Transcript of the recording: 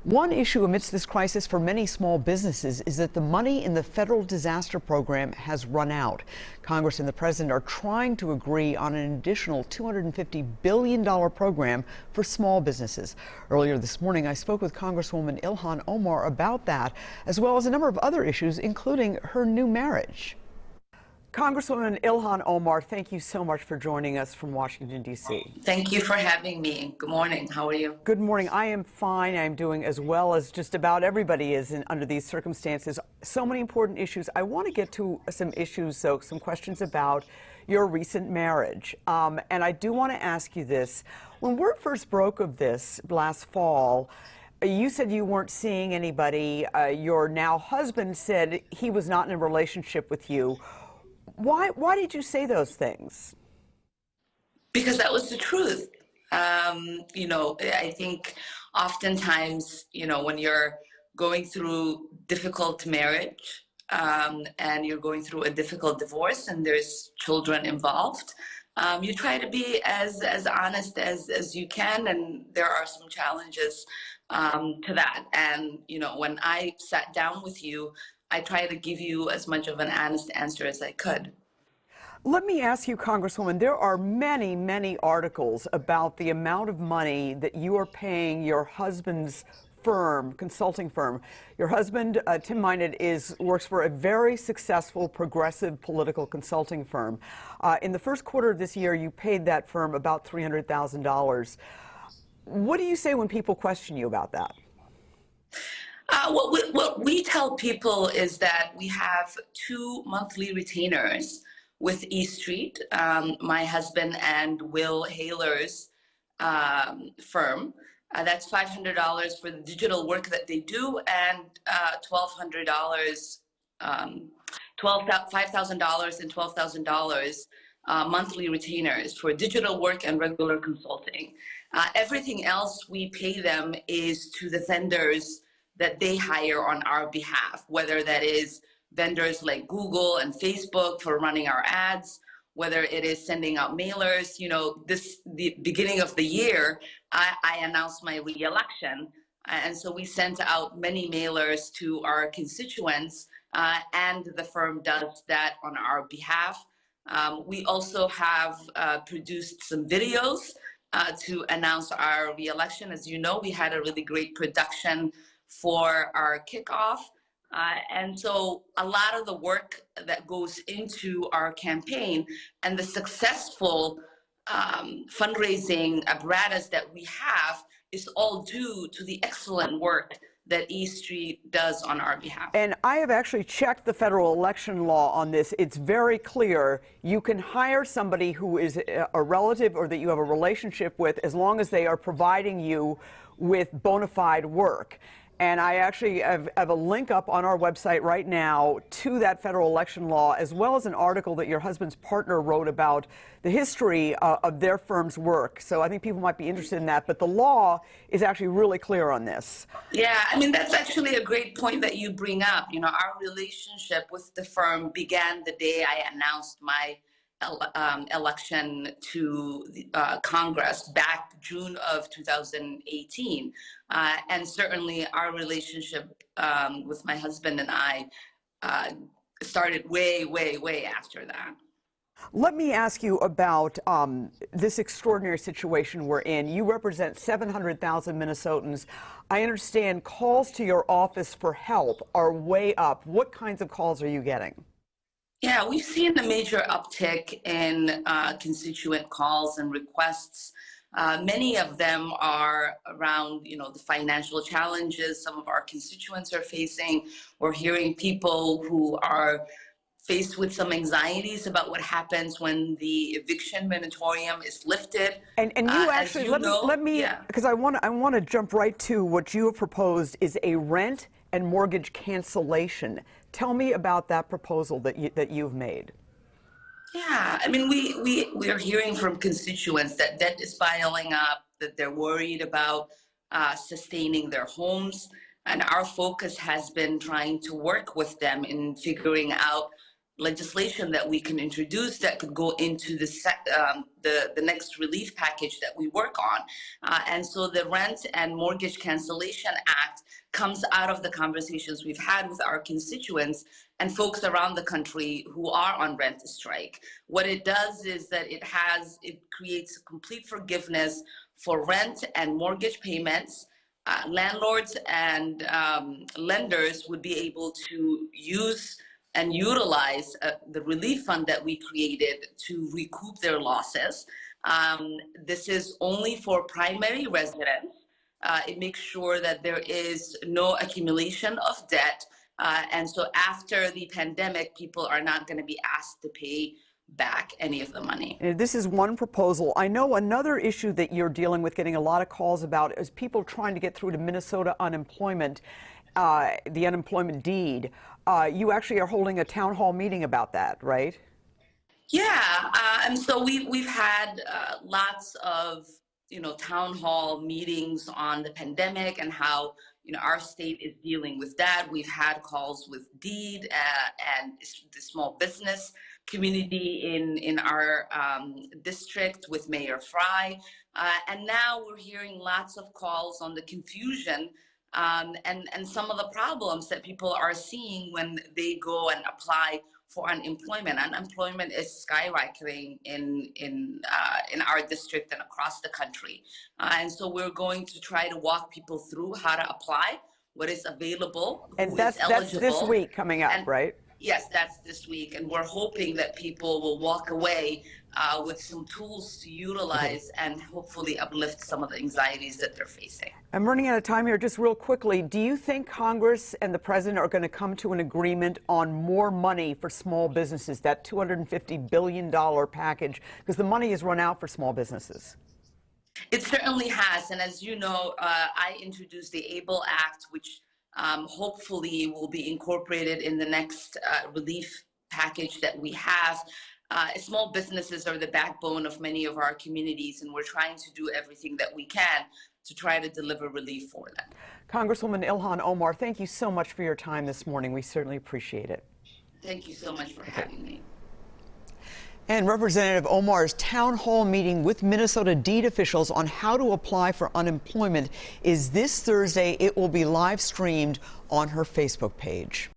One issue amidst this crisis for many small businesses is that the money in the federal disaster program has run out. Congress and the president are trying to agree on an additional $250 billion program for small businesses. Earlier this morning, I spoke with Congresswoman Ilhan Omar about that, as well as a number of other issues, including her new marriage. Congresswoman Ilhan Omar, thank you so much for joining us from Washington, D.C. Thank you for having me. Good morning. How are you? Good morning. I am fine. I'm doing as well as just about everybody is under these circumstances. So many important issues. I want to get to some issues, though, some questions about your recent marriage. And I do want to ask you this. When word first broke of this last fall, you said you weren't seeing anybody. Your now husband said he was not in a relationship with you. Why did you say those things? Because that was the truth. I think oftentimes, when you're going through difficult marriage and you're going through a difficult divorce and there's children involved, you try to be as honest as you can, and there are some challenges to that. And, when I sat down with you, I try to give you as much of an honest answer as I could. Let me ask you, Congresswoman, there are many, many articles about the amount of money that you are paying your husband's firm, consulting firm. Your husband, Tim Minot, works for a very successful progressive political consulting firm. In the first quarter of this year, you paid that firm about $300,000. What do you say when people question you about that? What we tell people is that we have 2 monthly retainers with E Street, my husband and Will Haler's firm. That's $500 for the digital work that they do, and $5,000 and $12,000 monthly retainers for digital work and regular consulting. Everything else we pay them is to the vendors that they hire on our behalf, whether that is vendors like Google and Facebook for running our ads, whether it is sending out mailers. The beginning of the year, I announced my re-election, and so we sent out many mailers to our constituents, and the firm does that on our behalf. We also have produced some videos to announce our re-election. As you know, we had a really great production for our kickoff. And so a lot of the work that goes into our campaign and the successful fundraising apparatus that we have is all due to the excellent work that E Street does on our behalf. And I have actually checked the federal election law on this. It's very clear. You can hire somebody who is a relative or that you have a relationship with as long as they are providing you with bona fide work. And I actually have a link up on our website right now to that federal election law, as well as an article that your husband's partner wrote about the history of their firm's work. So I think people might be interested in that. But the law is actually really clear on this. Yeah, that's actually a great point that you bring up. Our relationship with the firm began the day I announced my election to Congress back June of 2018. And certainly our relationship with my husband and I started way, way, way after that. Let me ask you about this extraordinary situation we're in. You represent 700,000 Minnesotans. I understand calls to your office for help are way up. What kinds of calls are you getting? Yeah, we've seen a major uptick in constituent calls and requests. Many of them are around, the financial challenges some of our constituents are facing. We're hearing people who are faced with some anxieties about what happens when the eviction moratorium is lifted. And you actually, let me, because I want to jump right to what you have proposed is a rent and mortgage cancellation. Tell me about that proposal that you've made. Yeah, we are hearing from constituents that debt is piling up, that they're worried about sustaining their homes, and our focus has been trying to work with them in figuring out legislation that we can introduce that could go into the next relief package that we work on. And so the Rent and Mortgage Cancellation Act comes out of the conversations we've had with our constituents and folks around the country who are on rent strike. What it does is that it creates complete forgiveness for rent and mortgage payments. Landlords and lenders would be able to use and utilize the relief fund that we created to recoup their losses. This is only for primary residents. It makes sure that there is no accumulation of debt. And so after the pandemic, people are not going to be asked to pay back any of the money. This is one proposal. I know another issue that you're dealing with, getting a lot of calls about, is people trying to get through to Minnesota unemployment, the unemployment deed. You actually are holding a town hall meeting about that, right? Yeah, and so we've had lots of town hall meetings on the pandemic and how our state is dealing with that. We've had calls with DEED and the small business community in our district with Mayor Fry. And now we're hearing lots of calls on the confusion and some of the problems that people are seeing when they go and apply for unemployment. Unemployment is skyrocketing in our district and across the country. And so we're going to try to walk people through how to apply, what is available, and that's this week coming up, right? Yes, that's this week, and we're hoping that people will walk away with some tools to utilize and hopefully uplift some of the anxieties that they're facing. I'm running out of time here. Just real quickly, do you think Congress and the president are going to come to an agreement on more money for small businesses, that $250 billion package, because the money has run out for small businesses? It certainly has, and as you know, I introduced the ABLE Act, which hopefully will be incorporated in the next relief package that we have. Small businesses are the backbone of many of our communities, and we're trying to do everything that we can to try to deliver relief for them. Congresswoman Ilhan Omar, thank you so much for your time this morning. We certainly appreciate it. Thank you so much for having me. And Representative Omar's town hall meeting with Minnesota DEED officials on how to apply for unemployment is this Thursday. It will be live streamed on her Facebook page.